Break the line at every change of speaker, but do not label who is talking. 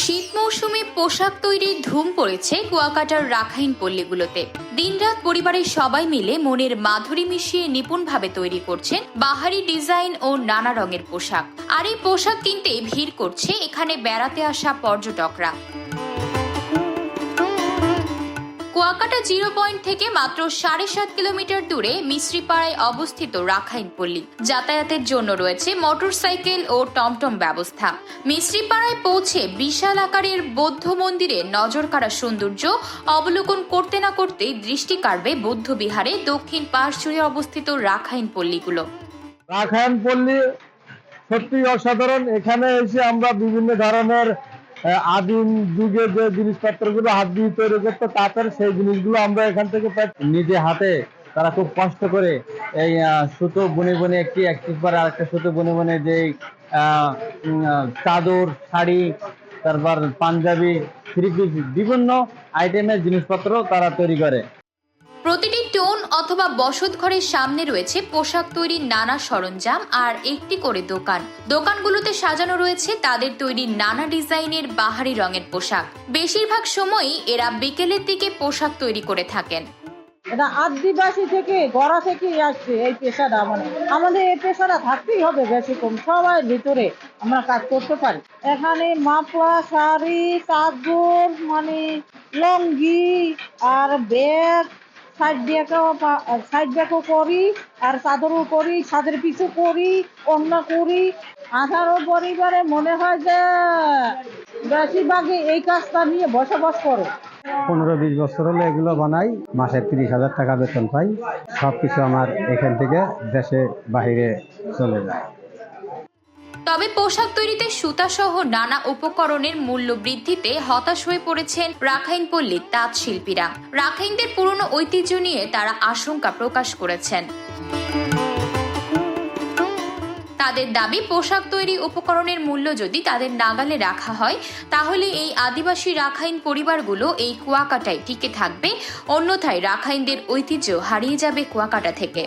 শীত মৌসুমে পোশাক তৈরির ধুম পড়েছে কুয়াকাটার রাখাইন পল্লীগুলোতে। দিনরাত পরিবারের সবাই মিলে মনের মাধুরী মিশিয়ে নিপুণভাবে তৈরি করছেন বাহারি ডিজাইন ও নানা রঙের পোশাক। আর এই পোশাক কিনতে ভিড় করছে এখানে বেড়াতে আসা পর্যটকরা। কুয়াকাটা 0 পয়েন্ট থেকে মাত্র 7.5 কিলোমিটার দূরে মিস্ত্রিপাড়ায় অবস্থিত রাখাইন পল্লী। যাতায়াতের জন্য রয়েছে মোটরসাইকেল ও টমটম ব্যবস্থা। মিস্ত্রিপাড়ায় পৌঁছে বিশাল আকারের বৌদ্ধ মন্দিরে নজর কাড়া সৌন্দর্য অবলোকন করতে না করতেই দৃষ্টি কাড়বে বৌদ্ধ বিহারে দক্ষিণ পাশ জুড়ে অবস্থিত রাখাইন পল্লীগুলো।
রাখাইন পল্লী সত্যি অসাধারণ। এখানে এসে আমরা বিভিন্ন ধরনের আদিম যুগে যে জিনিসপত্রগুলো হাত দিয়ে তৈরি করতো তাঁতের, সেই জিনিসগুলো আমরা এখান থেকে পাই। নিজে হাতে তারা খুব কষ্ট করে এই সুতো বুনে বুনে একটি পরে আরেকটা সুতো বুনে বুনে যে চাদর, শাড়ি, তারপর পাঞ্জাবি, থ্রি পিস, বিভিন্ন আইটেমের জিনিসপত্র তারা তৈরি করে।
প্রতিটি টোন অথবা বসত ঘরের সামনে রয়েছে পোশাক তৈরির নানা সরঞ্জাম আর একটি করে দোকানগুলোতে সাজানো রয়েছে তাদের তৈরি নানা ডিজাইনের বাহারি রঙের পোশাক। বেশিরভাগ সময়ই এরা বিকেলের দিকে পোশাক তৈরি করে থাকেন।
এটা আদিবাসী থেকে গড়া থেকে আসছে এই পেশাটা। মানে আমাদের এই পেশাটা থাকতেই হবে বেশি কম সবাই ভিতরে আমরা কাজ করতে পারি। এখানে মাফলা, শাড়ি, চাদর, মানে লঙ্গি আর ব্যাগ, সাইড ব্যাগও করি আর চাদরও করি, ছাদের পিছু করি, অন্য করি। 18 পরিবারে মনে হয় যে বেশিরভাগই এই কাজটা নিয়ে বসবাস করে।
15-20 বছর হলো এগুলো বানাই, মাসে 30,000 টাকা বেতন পাই। সবকিছু আমার এখান থেকে দেশে বাহিরে চলে যায়।
তবে পোশাক তৈরিতে সুতা সহ নানা উপকরণের মূল্য বৃদ্ধিতে হতাশ হয়ে পড়েছেন রাখাইন পল্লীর তাঁত শিল্পীরা। রাখাইনদের পুরনো ঐতিহ্য নিয়ে তারা আশঙ্কা প্রকাশ করেছেন। তাদের দাবি, পোশাক তৈরি উপকরণের মূল্য যদি তাদের নাগালে রাখা হয় তাহলে এই আদিবাসী রাখাইন পরিবারগুলো এই কুয়াকাটায় টিকে থাকবে, অন্যথায় রাখাইনদের ঐতিহ্য হারিয়ে যাবে কুয়াকাটা থেকে।